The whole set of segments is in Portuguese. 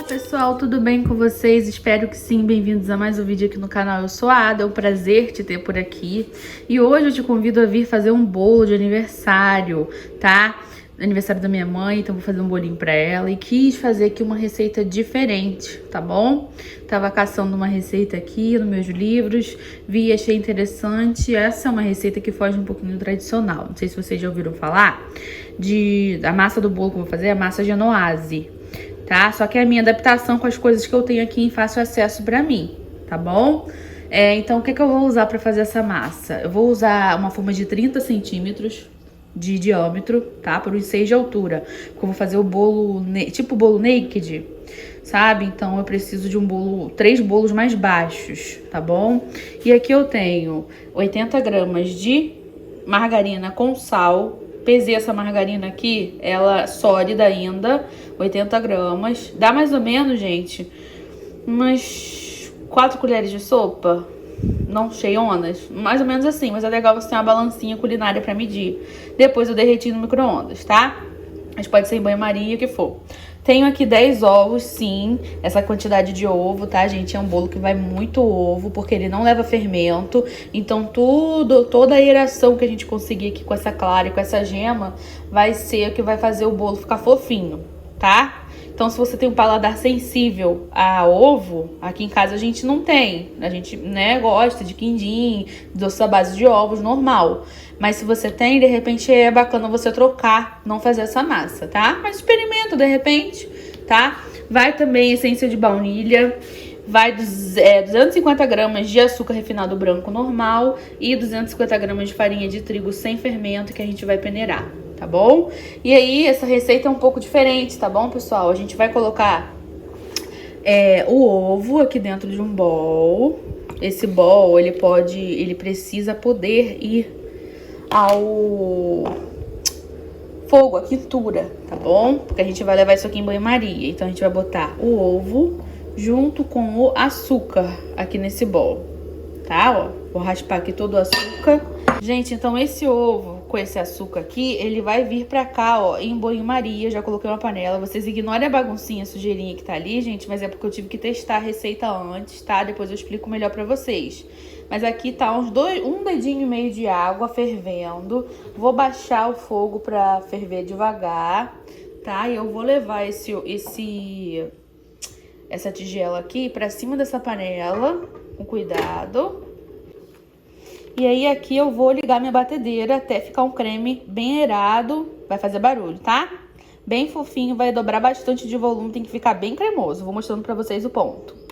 Pessoal, tudo bem com vocês? Espero que sim, bem-vindos a mais um vídeo aqui no canal. Eu sou a Ada, é um prazer te ter por aqui. E hoje eu te convido a vir fazer um bolo de aniversário, tá? Aniversário da minha mãe, então vou fazer um bolinho pra ela. E quis fazer aqui uma receita diferente, tá bom? Tava caçando uma receita aqui nos meus livros, vi e achei interessante. Essa é uma receita que foge um pouquinho do tradicional. Não sei se vocês já ouviram falar da massa do bolo que eu vou fazer, a massa genoise. Tá? Só que é a minha adaptação com as coisas que eu tenho aqui em fácil acesso pra mim, tá bom? Então, o que eu vou usar pra fazer essa massa? Eu vou usar uma forma de 30 centímetros de diâmetro, tá? Por uns 6 de altura. Porque eu vou fazer o bolo, tipo bolo naked, sabe? Então, eu preciso de 3 bolos mais baixos, tá bom? E aqui eu tenho 80 gramas de margarina com sal. Pesei essa margarina aqui, ela sólida ainda, 80 gramas. Dá mais ou menos, gente, umas 4 colheres de sopa, não cheionas, mais ou menos assim. Mas é legal você ter uma balancinha culinária pra medir. Depois eu derreti no micro-ondas, tá? Mas pode ser em banho-maria, o que for. Tenho aqui 10 ovos, sim, essa quantidade de ovo, tá, gente? É um bolo que vai muito ovo, porque ele não leva fermento. Então, toda a aeração que a gente conseguir aqui com essa clara e com essa gema vai ser o que vai fazer o bolo ficar fofinho, tá? Então, se você tem um paladar sensível a ovo, aqui em casa a gente não tem. A gente, né, gosta de quindim, doce à base de ovos, normal. Mas se você tem, de repente é bacana você trocar, não fazer essa massa, tá? Mas experimenta de repente, tá? Vai também essência de baunilha, vai 250 gramas de açúcar refinado branco normal e 250 gramas de farinha de trigo sem fermento que a gente vai peneirar, tá bom? E aí, essa receita é um pouco diferente, tá bom, pessoal? A gente vai colocar o ovo aqui dentro de um bowl. Esse bowl, ele precisa poder ir ao fogo, a quentura, tá bom? Porque a gente vai levar isso aqui em banho-maria. Então, a gente vai botar o ovo junto com o açúcar aqui nesse bowl, tá? Ó, vou raspar aqui todo o açúcar. Gente, então esse ovo com esse açúcar aqui, ele vai vir pra cá, ó, em banho-maria. Já coloquei uma panela. Vocês ignorem a baguncinha, a sujeirinha que tá ali, gente, mas é porque eu tive que testar a receita antes, tá? Depois eu explico melhor pra vocês. Mas aqui tá um dedinho e meio de água fervendo. Vou baixar o fogo pra ferver devagar, tá? E eu vou levar essa tigela aqui pra cima dessa panela, com cuidado. E aí aqui eu vou ligar minha batedeira até ficar um creme bem aerado. Vai fazer barulho, tá? Bem fofinho, vai dobrar bastante de volume, tem que ficar bem cremoso. Vou mostrando pra vocês o ponto.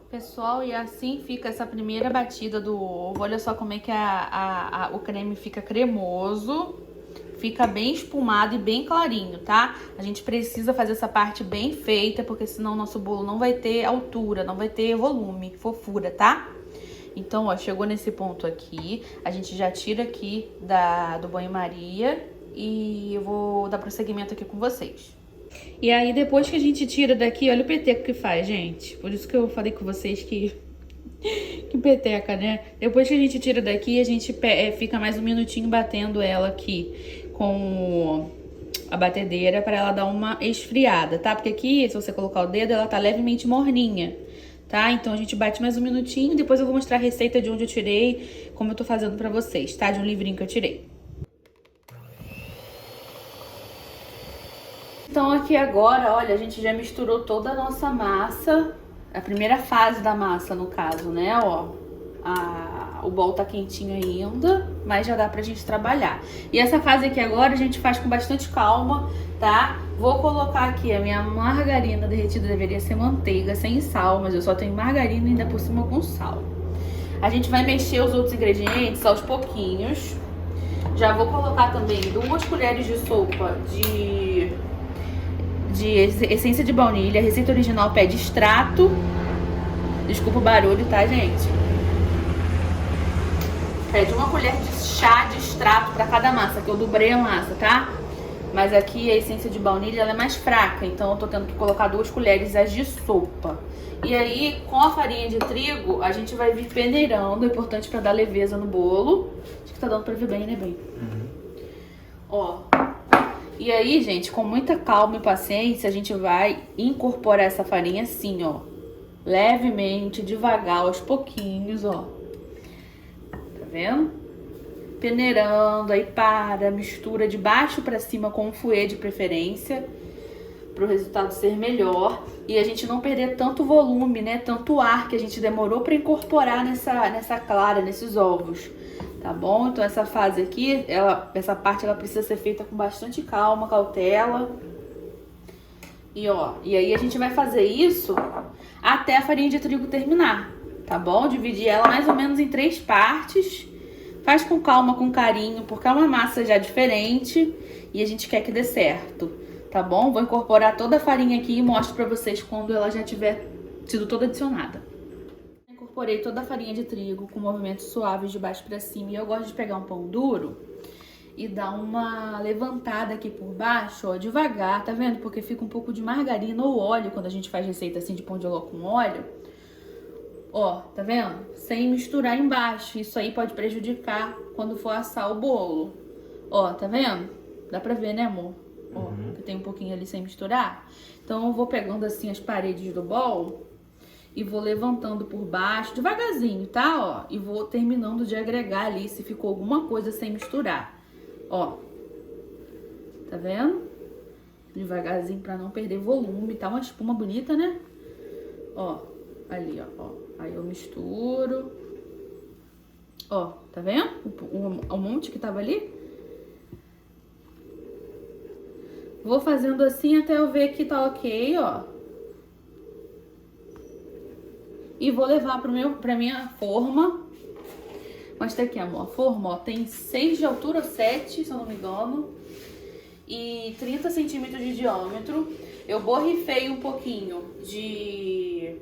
Pessoal, e assim fica essa primeira batida do ovo. Olha só como é que o creme fica cremoso. Fica bem espumado e bem clarinho, tá? A gente precisa fazer essa parte bem feita, porque senão o nosso bolo não vai ter altura, não vai ter volume, fofura, tá? Então, ó, chegou nesse ponto aqui. A gente já tira aqui do banho-maria e eu vou dar prosseguimento aqui com vocês. E aí, depois que a gente tira daqui, olha o peteco que faz, gente. Por isso que eu falei com vocês que peteca, né? Depois que a gente tira daqui, a gente fica mais um minutinho batendo ela aqui com a batedeira pra ela dar uma esfriada, tá? Porque aqui, se você colocar o dedo, ela tá levemente morninha, tá? Então, a gente bate mais um minutinho. Depois eu vou mostrar a receita de onde eu tirei, como eu tô fazendo pra vocês, tá? De um livrinho que eu tirei. Então aqui agora, olha, a gente já misturou toda a nossa massa, a primeira fase da massa no caso, né, ó. O bowl tá quentinho ainda, mas já dá pra gente trabalhar. E essa fase aqui agora a gente faz com bastante calma, tá? Vou colocar aqui a minha margarina derretida, deveria ser manteiga, sem sal, mas eu só tenho margarina ainda por cima com sal. A gente vai mexer os outros ingredientes aos pouquinhos. Já vou colocar também 2 colheres de sopa de essência de baunilha. A receita original pede extrato. Desculpa o barulho, tá, gente? Pede uma colher de chá de extrato para cada massa, que eu dobrei a massa, tá? Mas aqui a essência de baunilha ela é mais fraca, então eu tô tendo que colocar 2 colheres as de sopa. E aí, com a farinha de trigo, a gente vai vir peneirando, é importante para dar leveza no bolo. Acho que tá dando pra ver bem, né, bem? Ó. E aí, gente, com muita calma e paciência, a gente vai incorporar essa farinha assim, ó. Levemente, devagar, aos pouquinhos, ó. Tá vendo? Peneirando, aí mistura de baixo pra cima com um fouet de preferência, para o resultado ser melhor e a gente não perder tanto volume, né? Tanto ar que a gente demorou para incorporar nessa clara, nesses ovos, tá bom? Então essa fase aqui, essa parte ela precisa ser feita com bastante calma, cautela. E ó, e aí a gente vai fazer isso até a farinha de trigo terminar, tá bom? Dividir ela mais ou menos em 3 partes. Faz com calma, com carinho, porque é uma massa já diferente e a gente quer que dê certo, tá bom? Vou incorporar toda a farinha aqui e mostro pra vocês quando ela já tiver sido toda adicionada. Incorporei toda a farinha de trigo com movimentos suaves de baixo pra cima. E eu gosto de pegar um pão duro e dar uma levantada aqui por baixo, ó, devagar, tá vendo? Porque fica um pouco de margarina ou óleo quando a gente faz receita assim de pão de ló com óleo. Ó, tá vendo? Sem misturar embaixo. Isso aí pode prejudicar quando for assar o bolo. Ó, tá vendo? Dá pra ver, né, amor? Ó, que tem um pouquinho ali sem misturar. Então eu vou pegando assim as paredes do bolo e vou levantando por baixo, devagarzinho, tá? Ó, e vou terminando de agregar ali se ficou alguma coisa sem misturar. Ó, tá vendo? Devagarzinho pra não perder volume. Tá uma espuma bonita, né? Ó, ali, ó. Aí eu misturo. Ó, tá vendo? O monte que tava ali. Vou fazendo assim até eu ver que tá ok, ó. E vou levar pra minha forma. Mostra aqui, amor. A forma, ó, tem 6 de altura, 7, se eu não me engano. E 30 centímetros de diâmetro. Eu borrifei um pouquinho de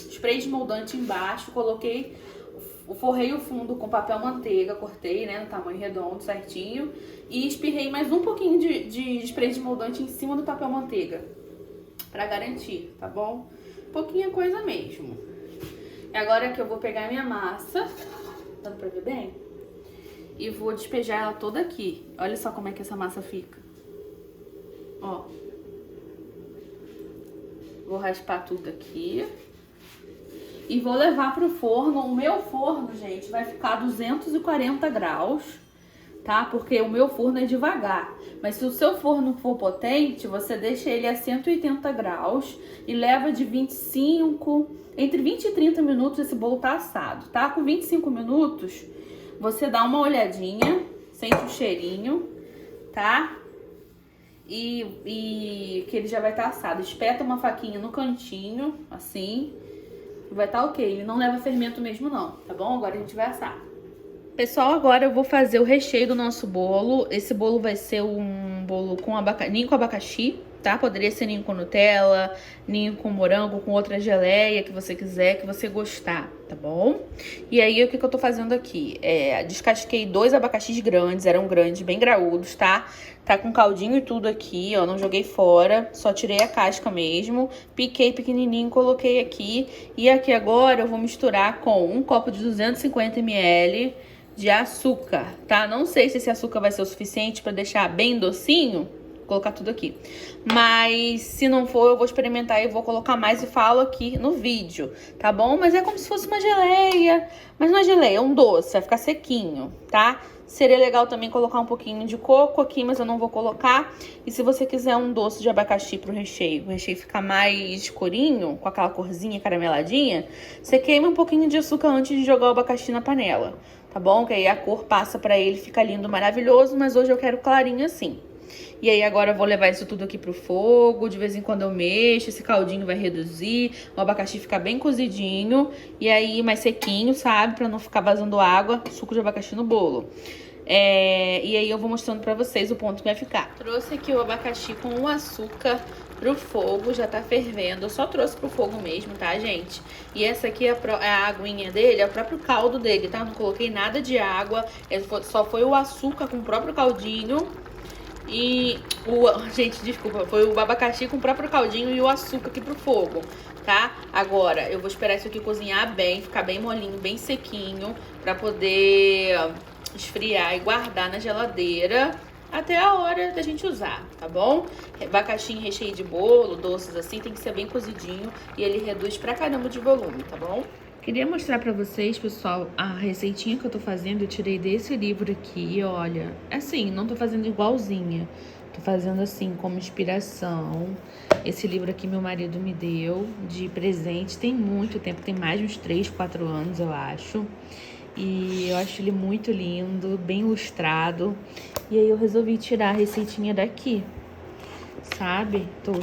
spray desmoldante embaixo, forrei o fundo com papel manteiga, cortei, né, no tamanho redondo, certinho, e espirrei mais um pouquinho de spray desmoldante em cima do papel manteiga, pra garantir, tá bom? Pouquinha coisa mesmo. E agora que eu vou pegar a minha massa, dá pra ver bem? E vou despejar ela toda aqui. Olha só como é que essa massa fica. Ó. Vou raspar tudo aqui. E vou levar pro forno. O meu forno, gente, vai ficar 240 graus, tá? Porque o meu forno é devagar. Mas se o seu forno for potente, você deixa ele a 180 graus e leva de 25... Entre 20 e 30 minutos esse bolo tá assado, tá? Com 25 minutos, você dá uma olhadinha, sente o cheirinho, tá? E que ele já vai estar assado. Espeta uma faquinha no cantinho, assim... Vai estar ok, ele não leva fermento mesmo não, tá bom? Agora a gente vai assar. Pessoal, agora eu vou fazer o recheio do nosso bolo. Esse bolo vai ser um bolo com ninho com abacaxi, tá? Poderia ser ninho com Nutella, ninho com morango, com outra geleia que você quiser, que você gostar, tá bom? E aí, o que eu tô fazendo aqui? Descasquei 2 abacaxis grandes, eram grandes, bem graúdos, tá? Tá com caldinho e tudo aqui, ó, não joguei fora, só tirei a casca mesmo. Piquei pequenininho, coloquei aqui. E aqui agora eu vou misturar com um copo de 250 ml de açúcar, tá? Não sei se esse açúcar vai ser o suficiente pra deixar bem docinho. Colocar tudo aqui, mas se não for eu vou experimentar e vou colocar mais e falo aqui no vídeo, tá bom? Mas é como se fosse uma geleia, mas não é geleia, é um doce, vai ficar sequinho, tá? Seria legal também colocar um pouquinho de coco aqui, mas eu não vou colocar. E se você quiser um doce de abacaxi pro recheio, o recheio ficar mais escurinho, com aquela corzinha carameladinha, você queima um pouquinho de açúcar antes de jogar o abacaxi na panela, tá bom? Que aí a cor passa pra ele, fica lindo, maravilhoso, mas hoje eu quero clarinho assim. E aí agora eu vou levar isso tudo aqui pro fogo, de vez em quando eu mexo, esse caldinho vai reduzir, o abacaxi fica bem cozidinho, e aí mais sequinho, sabe? Pra não ficar vazando água, suco de abacaxi no bolo. E aí eu vou mostrando pra vocês o ponto que vai ficar. Trouxe aqui o abacaxi com o açúcar pro fogo, já tá fervendo. Eu só trouxe pro fogo mesmo, tá, gente? E essa aqui é a aguinha dele, é o próprio caldo dele, tá? Não coloquei nada de água, só foi o açúcar com o próprio caldinho. Gente, desculpa, foi o abacaxi com o próprio caldinho e o açúcar aqui pro fogo, tá? Agora, eu vou esperar isso aqui cozinhar bem, ficar bem molinho, bem sequinho, pra poder esfriar e guardar na geladeira até a hora da gente usar, tá bom? Abacaxi em recheio de bolo, doces assim, tem que ser bem cozidinho e ele reduz pra caramba de volume, tá bom? Queria mostrar pra vocês, pessoal, a receitinha que eu tô fazendo. Eu tirei desse livro aqui, olha. Assim, não tô fazendo igualzinha. Tô fazendo assim, como inspiração. Esse livro aqui meu marido me deu de presente. Tem muito tempo, tem mais de uns 3, 4 anos, eu acho. E eu acho ele muito lindo, bem ilustrado. E aí eu resolvi tirar a receitinha daqui, sabe? Tô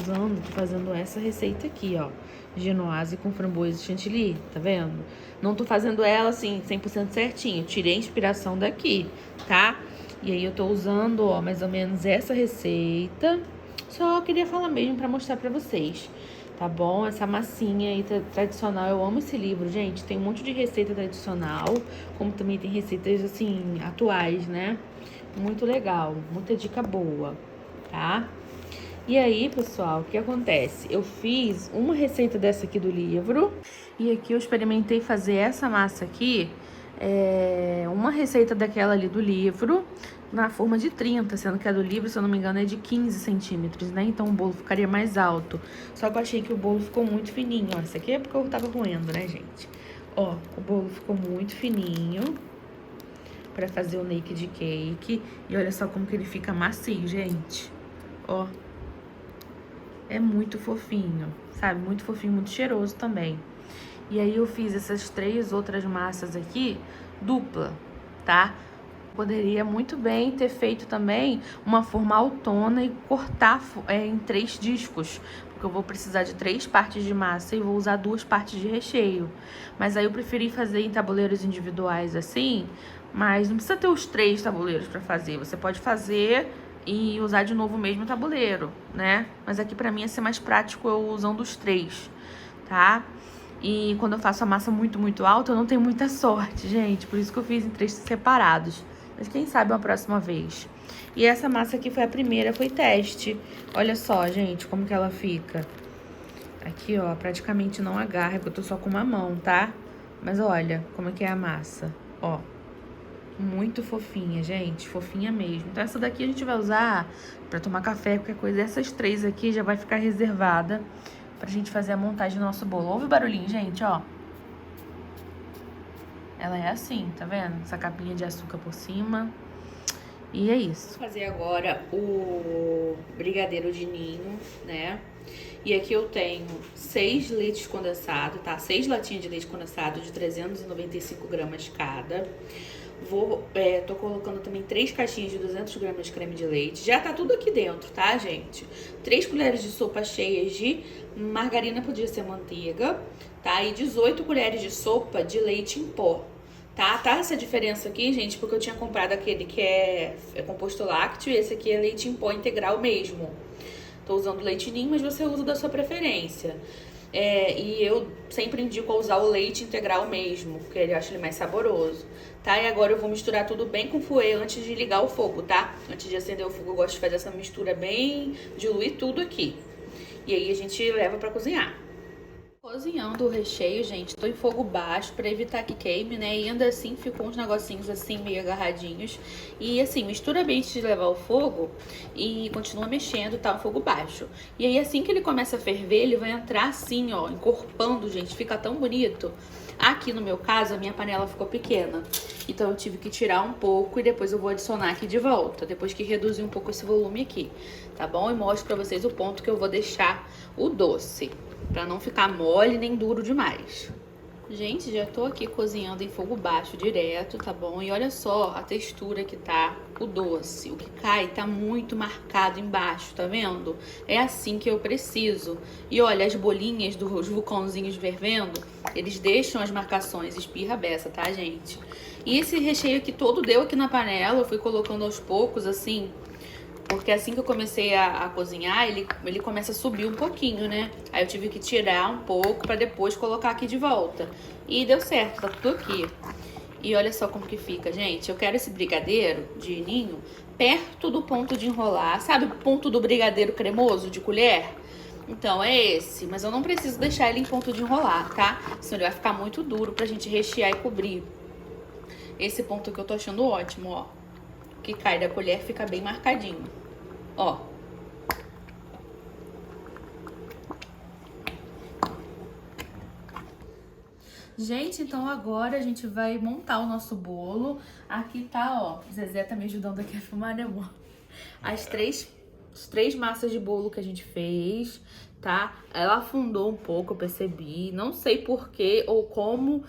fazendo essa receita aqui, ó. Genoise com framboesa e chantilly, tá vendo? Não tô fazendo ela assim 100% certinho, tirei a inspiração daqui, tá? E aí eu tô usando, ó, mais ou menos essa receita. Só queria falar mesmo pra mostrar pra vocês, tá bom? Essa massinha aí tradicional, eu amo esse livro, gente. Tem um monte de receita tradicional, como também tem receitas assim, atuais, né? Muito legal, muita dica boa, tá? E aí, pessoal, o que acontece? Eu fiz uma receita dessa aqui do livro. E aqui eu experimentei fazer essa massa aqui. Uma receita daquela ali do livro, na forma de 30, sendo que a do livro, se eu não me engano, é de 15 centímetros, né? Então o bolo ficaria mais alto. Só que eu achei que o bolo ficou muito fininho, ó. Isso aqui é porque eu tava roendo, né, gente? Ó, o bolo ficou muito fininho pra fazer o naked cake. E olha só como que ele fica macio, gente. Ó. É muito fofinho, sabe? Muito fofinho, muito cheiroso também. E aí eu fiz essas 3 outras massas aqui, dupla, tá? Poderia muito bem ter feito também uma forma autona e cortar em 3 discos. Porque eu vou precisar de 3 partes de massa e vou usar 2 partes de recheio. Mas aí eu preferi fazer em tabuleiros individuais assim, mas não precisa ter os 3 tabuleiros pra fazer. Você pode fazer e usar de novo o mesmo tabuleiro, né? Mas aqui pra mim ia ser mais prático eu usando os 3, tá? E quando eu faço a massa muito, muito alta, eu não tenho muita sorte, gente. Por isso que eu fiz em 3 separados. Mas quem sabe uma próxima vez. E essa massa aqui foi a primeira, foi teste. Olha só, gente, como que ela fica. Aqui, ó, praticamente não agarra, porque eu tô só com uma mão, tá? Mas olha como é que é a massa, ó. Muito fofinha, gente, fofinha mesmo. Então essa daqui a gente vai usar pra tomar café, qualquer coisa. Essas 3 aqui já vai ficar reservada pra gente fazer a montagem do nosso bolo. Ouve o barulhinho, gente, ó. Ela é assim, tá vendo? Essa capinha de açúcar por cima. E é isso. Vou fazer agora o brigadeiro de ninho, né? E aqui eu tenho 6 leites condensados, tá? 6 latinhas de leite condensado de 395 gramas cada. Tô colocando também 3 caixinhas de 200 gramas de creme de leite. Já tá tudo aqui dentro, tá, gente? 3 colheres de sopa cheias de margarina, podia ser manteiga, tá? E 18 colheres de sopa de leite em pó, tá? Tá essa diferença aqui, gente, porque eu tinha comprado aquele que é composto lácteo e esse aqui é leite em pó integral mesmo. Tô usando leite ninho, mas você usa da sua preferência. E eu sempre indico usar o leite integral mesmo, porque eu acho ele mais saboroso, tá? E agora eu vou misturar tudo bem com fouet antes de ligar o fogo, tá? Antes de acender o fogo eu gosto de fazer essa mistura bem, diluir tudo aqui. E aí a gente leva pra cozinhar. Cozinhando o recheio, gente, tô em fogo baixo pra evitar que queime, né? E ainda assim ficou uns negocinhos assim meio agarradinhos. E assim, mistura bem antes de levar ao fogo e continua mexendo, tá? No fogo baixo. E aí assim que ele começa a ferver, ele vai entrar assim, ó, encorpando, gente. Fica tão bonito. Aqui no meu caso, a minha panela ficou pequena. Então eu tive que tirar um pouco e depois eu vou adicionar aqui de volta. Depois que reduzir um pouco esse volume aqui, tá bom? E mostro pra vocês o ponto que eu vou deixar o doce, pra não ficar mole nem duro demais. Gente, já tô aqui cozinhando em fogo baixo direto, tá bom? E olha só a textura que tá o doce. O que cai tá muito marcado embaixo, tá vendo? É assim que eu preciso. E olha, as bolinhas dos vulcãozinhos fervendo, eles deixam as marcações, espirra a beça, tá, gente? E esse recheio aqui todo deu aqui na panela, eu fui colocando aos poucos, assim... Porque assim que eu comecei a cozinhar, ele começa a subir um pouquinho, né? Aí eu tive que tirar um pouco pra depois colocar aqui de volta. E deu certo, tá tudo aqui. E olha só como que fica, gente. Eu quero esse brigadeiro de ninho perto do ponto de enrolar. Sabe o ponto do brigadeiro cremoso de colher? Então, é esse. Mas eu não preciso deixar ele em ponto de enrolar, tá? Senão ele vai ficar muito duro pra gente rechear e cobrir. Esse ponto que eu tô achando ótimo, ó. Que cai da colher fica bem marcadinho. Ó. Gente, então agora a gente vai montar o nosso bolo. Aqui tá, ó. Zezé tá me ajudando aqui a filmar, né, amor? As três massas de bolo que a gente fez, tá? Ela afundou um pouco, eu percebi. Não sei porquê ou como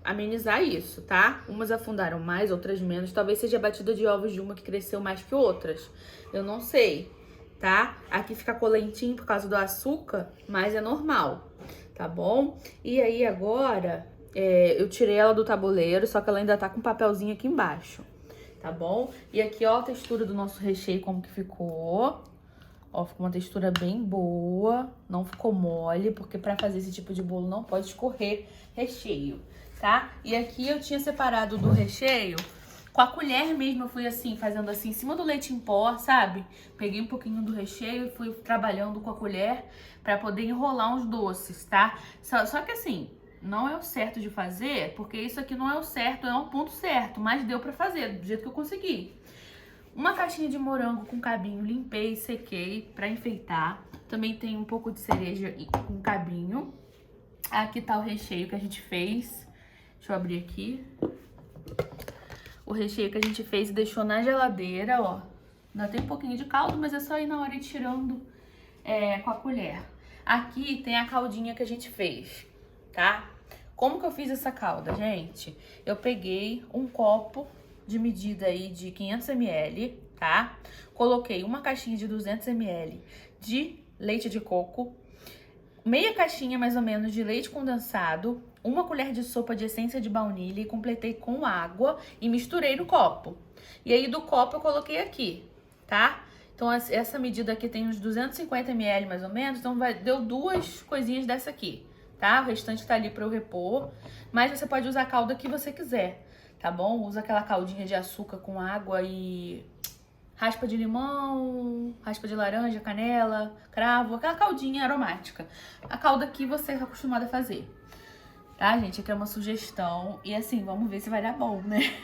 amenizar isso, tá? Umas afundaram mais, outras menos. Talvez seja a batida de ovos de uma que cresceu mais que outras. Eu não sei, tá? Aqui fica colentinho por causa do açúcar, mas é normal, tá bom? E aí agora, eu tirei ela do tabuleiro, só que ela ainda tá com um papelzinho aqui embaixo. Tá bom? E aqui, ó, a textura do nosso recheio, como que ficou. Ó, ficou uma textura bem boa, não ficou mole, porque pra fazer esse tipo de bolo não pode escorrer recheio, tá? E aqui eu tinha separado do recheio, com a colher mesmo, eu fui assim, fazendo assim, em cima do leite em pó, sabe? Peguei um pouquinho do recheio e fui trabalhando com a colher pra poder enrolar uns doces, tá? Só que assim... Não é o certo de fazer, porque isso aqui não é o certo, é um ponto certo, mas deu pra fazer, do jeito que eu consegui. Uma caixinha de morango com cabinho, limpei, sequei pra enfeitar. Também tem um pouco de cereja com cabinho. Aqui tá o recheio que a gente fez. Deixa eu abrir aqui. O recheio que a gente fez e deixou na geladeira, ó. Ainda tem um pouquinho de caldo, mas é só ir na hora de tirando com a colher. Aqui tem a caldinha que a gente fez, tá? Como que eu fiz essa calda, gente? Eu peguei um copo de medida aí de 500 ml, tá? Coloquei uma caixinha de 200 ml de leite de coco, meia caixinha mais ou menos de leite condensado, uma colher de sopa de essência de baunilha e completei com água e misturei no copo. E aí do copo eu coloquei aqui, tá? Então essa medida aqui tem uns 250 ml mais ou menos, então deu duas coisinhas dessa aqui. Tá? O restante tá ali pra eu repor, mas você pode usar a calda que você quiser, tá bom? Usa aquela caldinha de açúcar com água e raspa de limão, raspa de laranja, canela, cravo, aquela caldinha aromática. A calda que você é acostumado a fazer, tá, gente? Aqui é uma sugestão e assim, vamos ver se vai dar bom, né?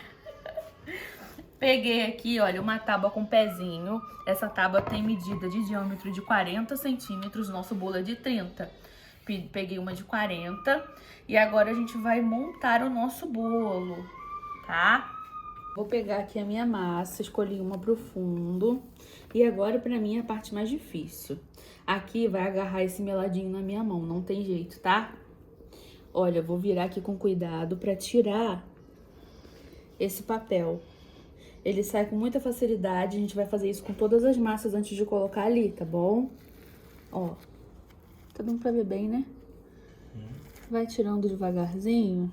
Peguei aqui, olha, uma tábua com pezinho. Essa tábua tem medida de diâmetro de 40 centímetros, nosso bolo é de 30. Peguei uma de 40 e agora a gente vai montar o nosso bolo, tá? Vou pegar aqui a minha massa, escolhi uma pro fundo e agora pra mim é a parte mais difícil. Aqui vai agarrar esse meladinho na minha mão, não tem jeito, tá? Olha, eu vou virar aqui com cuidado pra tirar esse papel. Ele sai com muita facilidade, a gente vai fazer isso com todas as massas antes de colocar ali, tá bom? Ó. Tá dando pra ver bem, né? Vai tirando devagarzinho.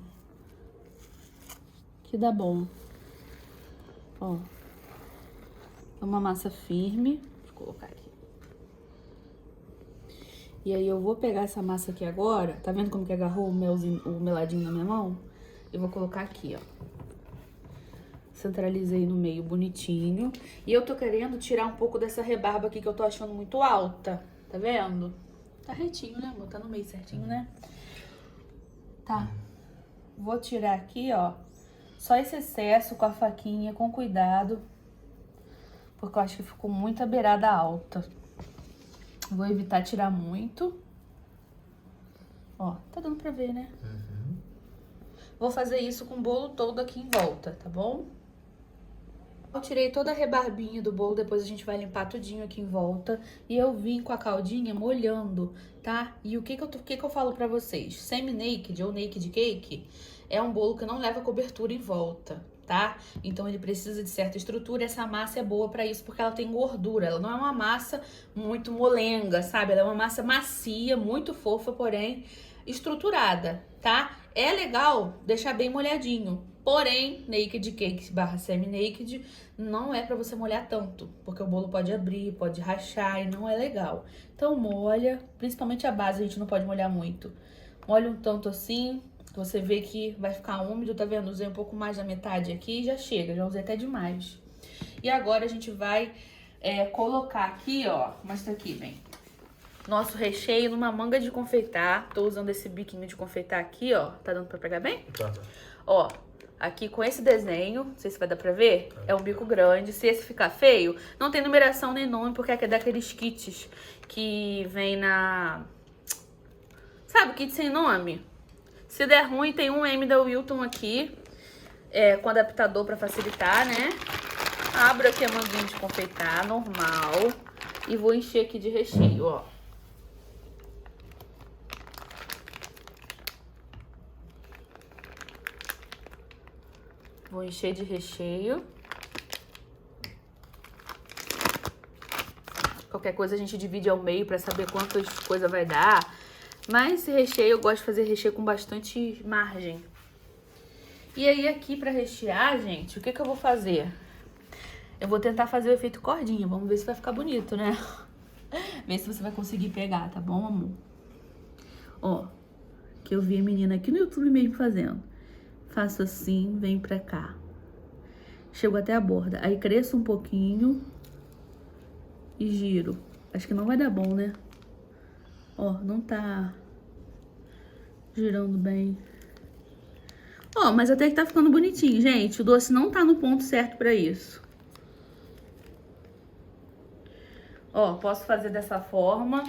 Que dá bom. Ó. É uma massa firme. Deixa eu colocar aqui. E aí eu vou pegar essa massa aqui agora. Tá vendo como que agarrou o meladinho na minha mão? Eu vou colocar aqui, ó. Centralizei no meio bonitinho. E eu tô querendo tirar um pouco dessa rebarba aqui que eu tô achando muito alta. Tá vendo? Tá retinho, né, amor? Tá no meio certinho, né? Tá. Vou tirar aqui, ó. Só esse excesso com a faquinha, com cuidado. Porque eu acho que ficou muito a beirada alta. Vou evitar tirar muito. Ó, tá dando pra ver, né? Vou fazer isso com o bolo todo aqui em volta, tá bom? Eu tirei toda a rebarbinha do bolo, depois a gente vai limpar tudinho aqui em volta. E eu vim com a caldinha molhando, tá? E o que que eu falo pra vocês? Semi-naked ou naked cake é um bolo que não leva cobertura em volta, tá? Então ele precisa de certa estrutura. Essa massa é boa pra isso porque ela tem gordura. Ela não é uma massa muito molenga, sabe? Ela é uma massa macia, muito fofa, porém estruturada, tá? É legal deixar bem molhadinho. Porém, naked cake / semi-naked não é pra você molhar tanto, porque o bolo pode abrir, pode rachar e não é legal. Então molha, principalmente a base a gente não pode molhar muito. Molha um tanto assim, você vê que vai ficar úmido, tá vendo? Usei um pouco mais da metade aqui e já chega, já usei até demais. E agora a gente vai colocar aqui, ó, mostra aqui, bem. Nosso recheio numa manga de confeitar. Tô usando esse biquinho de confeitar aqui, ó. Tá dando pra pegar bem? Tá. Ó, aqui com esse desenho, não sei se vai dar pra ver, é um bico grande. Se esse ficar feio, não tem numeração nem nome, porque é daqueles kits que vem na... Sabe, kit sem nome? Se der ruim, tem um M da Wilton aqui, com adaptador pra facilitar, né? Abro aqui a manguinha de confeitar, normal, e vou encher aqui de recheio, ó. Vou encher de recheio. Qualquer coisa a gente divide ao meio pra saber quantas coisas vai dar. Mas esse recheio, eu gosto de fazer recheio com bastante margem. E aí aqui pra rechear, gente, o que que eu vou fazer? Eu vou tentar fazer o efeito cordinha. Vamos ver se vai ficar bonito, né? Ver se você vai conseguir pegar, tá bom, amor? Ó, que eu vi a menina aqui no YouTube mesmo fazendo. Faço assim, vem pra cá. Chego até a borda. Aí cresço um pouquinho e giro. Acho que não vai dar bom, né? Ó, não tá girando bem. Ó, mas até que tá ficando bonitinho, gente. O doce não tá no ponto certo pra isso. Ó, posso fazer dessa forma.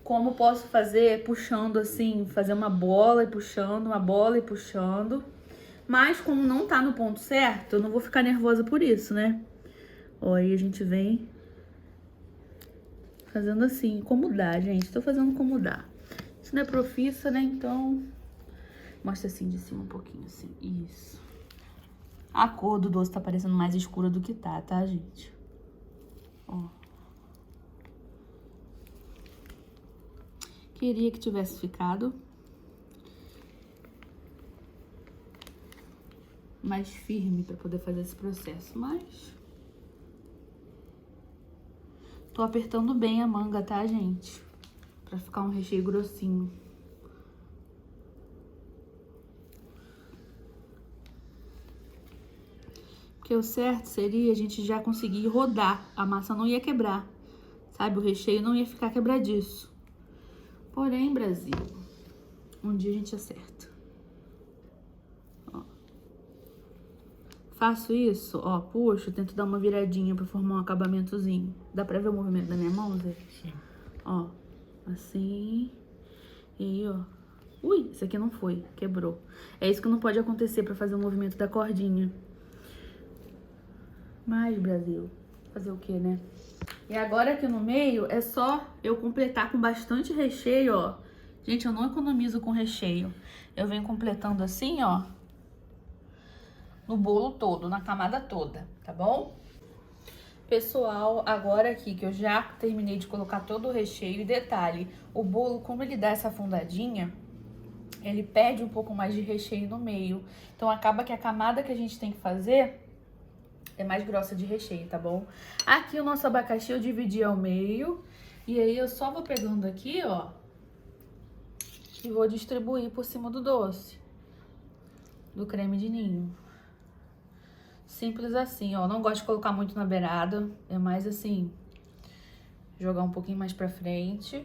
Como posso fazer puxando assim, fazer uma bola e puxando, uma bola e puxando. Mas como não tá no ponto certo, eu não vou ficar nervosa por isso, né? Ó, aí a gente vem fazendo assim, como dá, gente. Tô fazendo como dá. Isso não é profissa, né? Então, mostra assim de cima um pouquinho, assim. Isso. A cor do doce tá parecendo mais escura do que tá, gente? Ó. Queria que tivesse ficado mais firme pra poder fazer esse processo, mas tô apertando bem a manga, tá, gente? Pra ficar um recheio grossinho. Porque o certo seria a gente já conseguir rodar. A massa não ia quebrar, sabe? O recheio não ia ficar quebradiço. Porém, Brasil, um dia a gente acerta. Ó. Faço isso, ó, puxo, tento dar uma viradinha pra formar um acabamentozinho. Dá pra ver o movimento da minha mão, Zé? Sim. Ó, assim. E aí, ó. Ui, isso aqui não foi, quebrou. É isso que não pode acontecer pra fazer o movimento da cordinha. Mas, Brasil, fazer o que, né? E agora aqui no meio é só eu completar com bastante recheio, ó. Gente, eu não economizo com recheio. Eu venho completando assim, ó. No bolo todo, na camada toda, tá bom? Pessoal, agora aqui que eu já terminei de colocar todo o recheio. E detalhe, o bolo, como ele dá essa afundadinha, ele perde um pouco mais de recheio no meio. Então acaba que a camada que a gente tem que fazer é mais grossa de recheio, tá bom? Aqui o nosso abacaxi eu dividi ao meio. E aí eu só vou pegando aqui, ó. E vou distribuir por cima do doce. Do creme de ninho. Simples assim, ó. Não gosto de colocar muito na beirada. É mais assim, jogar um pouquinho mais pra frente.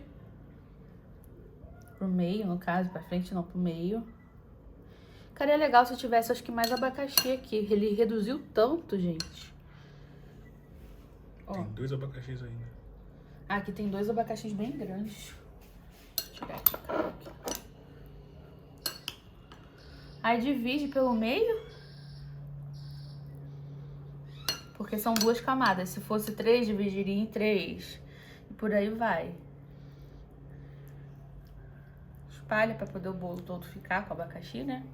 Pro meio, no caso. Pra frente não, pro meio. Ficaria legal se eu tivesse, acho que, mais abacaxi aqui. Ele reduziu tanto, gente. Ó. Tem 2 abacaxis ainda. Ah, aqui tem 2 abacaxis bem grandes. Deixa eu tirar aqui. Aí divide pelo meio. Porque porque são 2 camadas. Se fosse 3, dividiria em 3. E por aí vai. Espalha pra poder o bolo todo ficar com o abacaxi, né?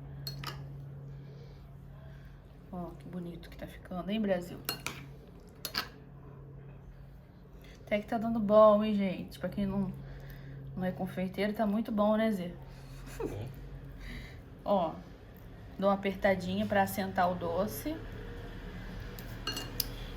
Ó, que bonito que tá ficando, hein, Brasil? Até que tá dando bom, hein, gente? Pra quem não é confeiteiro, tá muito bom, né, Zê? Ó, dou uma apertadinha pra assentar o doce.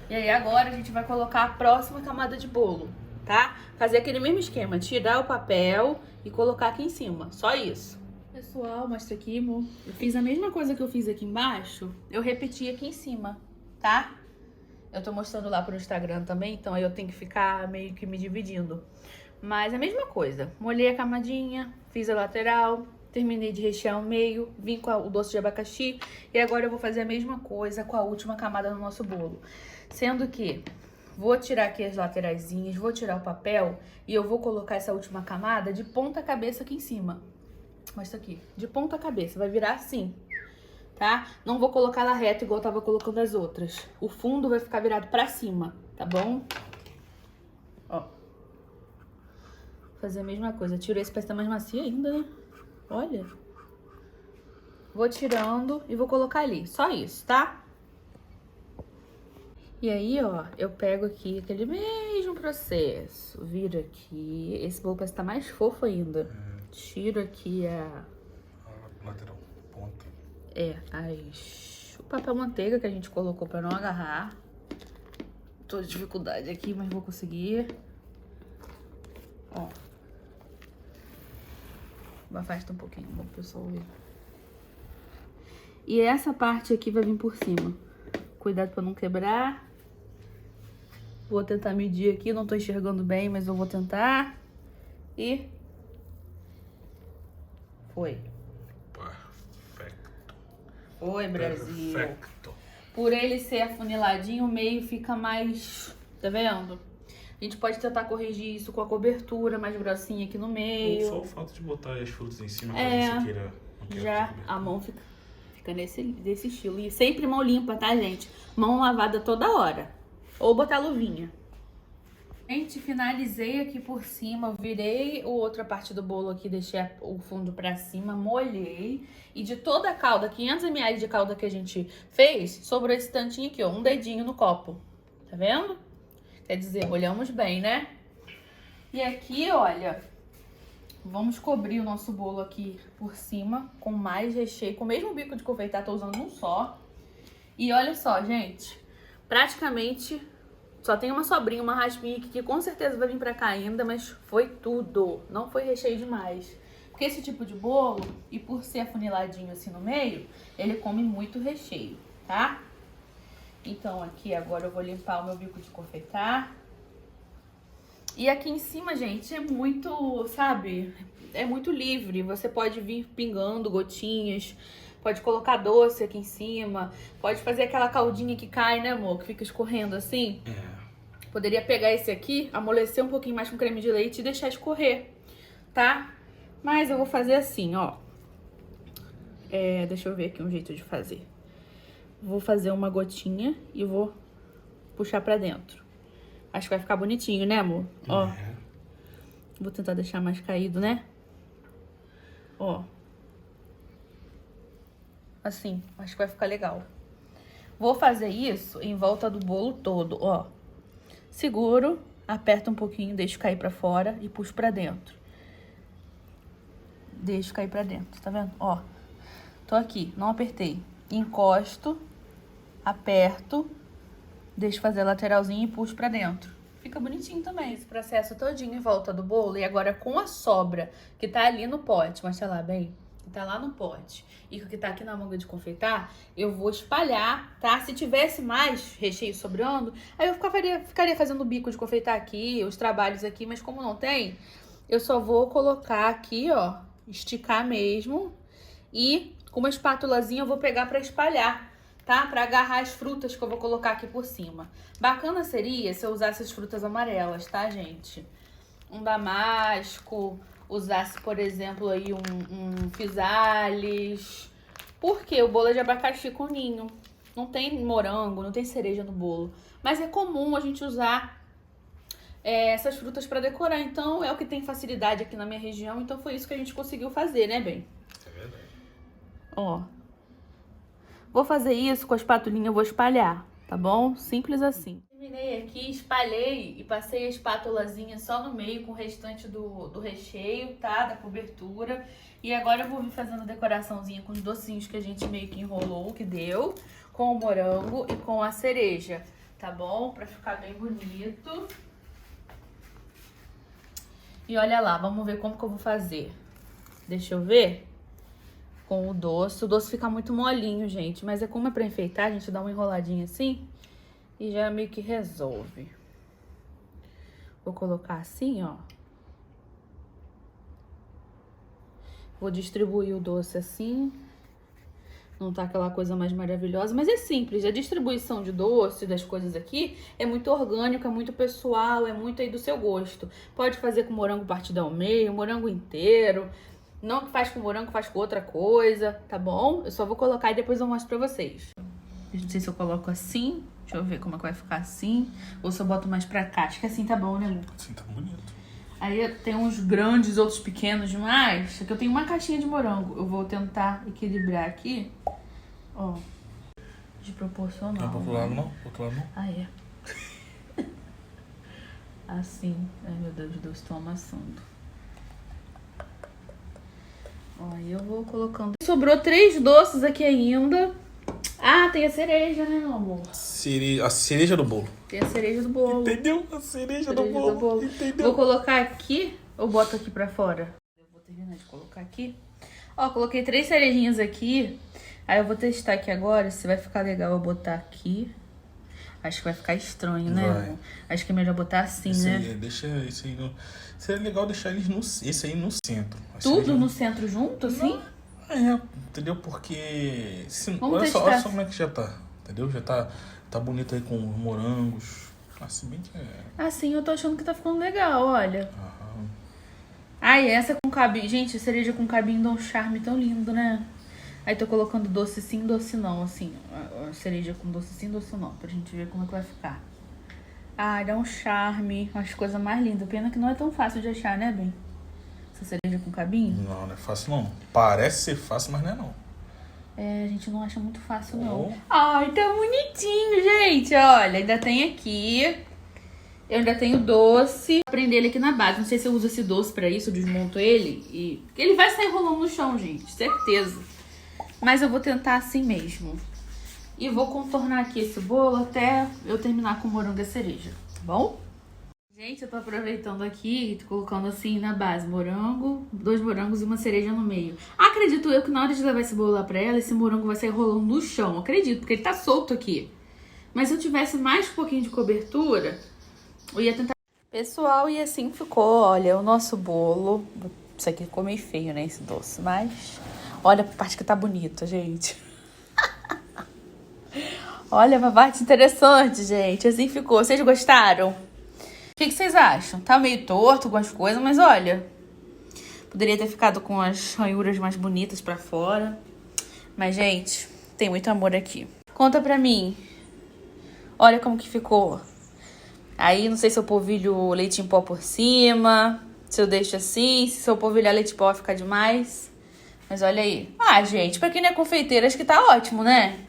E aí agora a gente vai colocar a próxima camada de bolo, tá? Fazer aquele mesmo esquema, tirar o papel e colocar aqui em cima, só isso. Pessoal, mostra aqui, amor. Eu fiz a mesma coisa que eu fiz aqui embaixo, eu repeti aqui em cima, tá? Eu tô mostrando lá pro Instagram também, então aí eu tenho que ficar meio que me dividindo. Mas é a mesma coisa, molhei a camadinha, fiz a lateral, terminei de rechear o meio, vim com o doce de abacaxi e agora eu vou fazer a mesma coisa com a última camada do nosso bolo. Sendo que vou tirar aqui as lateraisinhas, vou tirar o papel e eu vou colocar essa última camada de ponta cabeça aqui em cima. Mostra aqui, de ponta cabeça, vai virar assim, tá? Não vou colocar ela reta igual eu tava colocando as outras. O fundo vai ficar virado pra cima, tá bom? Ó. Vou fazer a mesma coisa, tiro esse pra estar mais macio ainda, né? Olha. Vou tirando e vou colocar ali, só isso, tá? E aí, ó, eu pego aqui aquele mesmo processo, viro aqui, esse bolo parece que tá mais fofo ainda. Tiro aqui a lateral, ponta. O papel manteiga que a gente colocou pra não agarrar. Tô de dificuldade aqui, mas vou conseguir. Ó. Afasta um pouquinho, bom pro pessoal ver. E essa parte aqui vai vir por cima. Cuidado pra não quebrar. Vou tentar medir aqui, não tô enxergando bem, mas eu vou tentar. E... foi. Perfeito. Foi, Brasil. Perfeito. Por ele ser afuniladinho, o meio fica mais... tá vendo? A gente pode tentar corrigir isso com a cobertura mais grossinha aqui no meio. Só o fato de botar as frutas em cima, caso você queira... Já a mão fica desse estilo. E sempre mão limpa, tá, gente? Mão lavada toda hora. Ou botar luvinha. Gente, finalizei aqui por cima. Eu virei a outra parte do bolo aqui, deixei o fundo pra cima, molhei. E de toda a calda, 500 ml de calda que a gente fez, sobrou esse tantinho aqui, ó, um dedinho no copo. Tá vendo? Quer dizer, molhamos bem, né? E aqui, olha, vamos cobrir o nosso bolo aqui por cima com mais recheio, com o mesmo bico de confeitar, tô usando um só. E olha só, gente, praticamente só tem uma sobrinha, uma raspinha aqui que com certeza vai vir pra cá ainda, mas foi tudo, não foi recheio demais. Porque esse tipo de bolo, e por ser afuniladinho assim no meio, ele come muito recheio, tá? Então aqui agora eu vou limpar o meu bico de confeitar. E aqui em cima, gente, é muito, sabe, é muito livre. Você pode vir pingando gotinhas, pode colocar doce aqui em cima, pode fazer aquela caldinha que cai, né, amor, que fica escorrendo assim. Poderia pegar esse aqui, amolecer um pouquinho mais com creme de leite e deixar escorrer, tá? Mas eu vou fazer assim, ó. Deixa eu ver aqui um jeito de fazer. Vou fazer uma gotinha e vou puxar pra dentro. Acho que vai ficar bonitinho, né, amor? Ó. Vou tentar deixar mais caído, né? Ó. Assim, acho que vai ficar legal. Vou fazer isso em volta do bolo todo, ó. Seguro, aperto um pouquinho, deixo cair pra fora e puxo pra dentro. Deixo cair pra dentro, tá vendo? Ó. Tô aqui, não apertei. Encosto, aperto, deixo fazer a lateralzinha e puxo pra dentro. Fica bonitinho também esse processo todinho em volta do bolo. E agora com a sobra que tá ali no pote, mostra lá bem, que tá lá no pote, e o que tá aqui na manga de confeitar, eu vou espalhar, tá? Se tivesse mais recheio sobrando, aí eu ficaria fazendo o bico de confeitar aqui, os trabalhos aqui, mas como não tem, eu só vou colocar aqui, ó, esticar mesmo, e com uma espátulazinha eu vou pegar pra espalhar, tá? Pra agarrar as frutas que eu vou colocar aqui por cima. Bacana seria se eu usasse as frutas amarelas, tá, gente? Um damasco, usasse, por exemplo, aí um physalis. Porque o bolo é de abacaxi com ninho. não tem morango, não tem cereja no bolo. Mas é comum a gente usar essas frutas pra decorar. Então é o que tem facilidade aqui na minha região. Então foi isso que a gente conseguiu fazer, né, bem? É verdade. Ó. Vou fazer isso com a espatulinha, eu vou espalhar, tá bom? Simples assim. Terminei aqui, espalhei e passei a espátulazinha só no meio com o restante do recheio, tá? Da cobertura. E agora eu vou vir fazendo a decoraçãozinha com os docinhos que a gente meio que enrolou, que deu, com o morango e com a cereja, tá bom? Pra ficar bem bonito. E olha lá, vamos ver como que eu vou fazer. Deixa eu ver. Com o doce fica muito molinho, gente. Mas é como é pra enfeitar, a gente dá uma enroladinha assim e já meio que resolve. Vou colocar assim, ó. Vou distribuir o doce assim. Não tá aquela coisa mais maravilhosa, mas é simples. A distribuição de doce das coisas aqui é muito orgânica, é muito pessoal, é muito aí do seu gosto. Pode fazer com morango partido ao meio, morango inteiro. Não que faz com morango, faz com outra coisa, tá bom? Eu só vou colocar e depois eu mostro pra vocês. Não sei se eu coloco assim. Deixa eu ver como é que vai ficar assim. Ou se eu boto mais pra cá. Acho que assim tá bom, né, Lu? Assim tá bonito. Aí tem uns grandes, outros pequenos demais. Aqui eu tenho uma caixinha de morango. Eu vou tentar equilibrar aqui. Ó. Desproporcional. Não é pro outro lado não? Pro outro lado não? Ah, é. Assim. Ai, meu Deus, os dois estão amassando. Ó, eu vou colocando. Sobrou 3 doces aqui ainda. Ah, tem a cereja, né, meu amor? A cereja do bolo. Tem a cereja do bolo. Entendeu? A cereja do bolo. Entendeu? Vou colocar aqui ou boto aqui pra fora? Eu vou terminar de colocar aqui. Ó, coloquei 3 cerejinhas aqui. Aí eu vou testar aqui agora se vai ficar legal eu botar aqui. Acho que vai ficar estranho, né, amor? Acho que é melhor botar assim, Esse né? aí, deixa esse aí no... Seria legal deixar eles esse aí no centro. Tudo no centro junto, assim? Entendeu? Porque... Vamos olha só testar. como é que já tá. Entendeu? Já tá bonito aí com os morangos. Assim bem que é... Assim, eu tô achando que tá ficando legal, olha. Aham. Ai, essa com cabinho. Gente, cereja com cabinho dá um charme tão lindo, né? Aí tô colocando doce sim, doce não, assim. A cereja com doce sim, doce não. Pra gente ver como é que vai ficar. Ai, dá um charme. As coisas mais lindas. Pena que não é tão fácil de achar, né, bem? Essa cereja com cabinho. Não, não é fácil não. Parece ser fácil, mas não é não. É, a gente não acha muito fácil, não. Oh. Ai, tá bonitinho, gente. Olha, ainda tem aqui. Eu ainda tenho doce. Vou prender ele aqui na base. Não sei se eu uso esse doce pra isso, eu desmonto ele. Porque ele vai sair rolando no chão, gente. Certeza. Mas eu vou tentar assim mesmo. E vou contornar aqui esse bolo até eu terminar com o morango e a cereja, tá bom? Gente, eu tô aproveitando aqui e tô colocando assim na base morango, 2 morangos e uma cereja no meio. Acredito eu que na hora de levar esse bolo lá pra ela, esse morango vai sair rolando no chão. Acredito, porque ele tá solto aqui. Mas se eu tivesse mais um pouquinho de cobertura, eu ia tentar... Pessoal, e assim ficou, olha, o nosso bolo. Isso aqui ficou meio feio, né, esse doce, mas... Olha a parte que tá bonita, gente. Olha a parte interessante, gente. Assim ficou. Vocês gostaram? O que vocês acham? Tá meio torto com as coisas, mas olha... Poderia ter ficado com as ranhuras mais bonitas pra fora. Mas, gente, tem muito amor aqui. Conta pra mim. Olha como que ficou. Aí, não sei se eu polvilho leite em pó por cima. Se eu deixo assim. Se eu polvilhar leite em pó vai ficar demais. Mas olha aí. Ah, gente, pra quem não é confeiteira, acho que tá ótimo, né?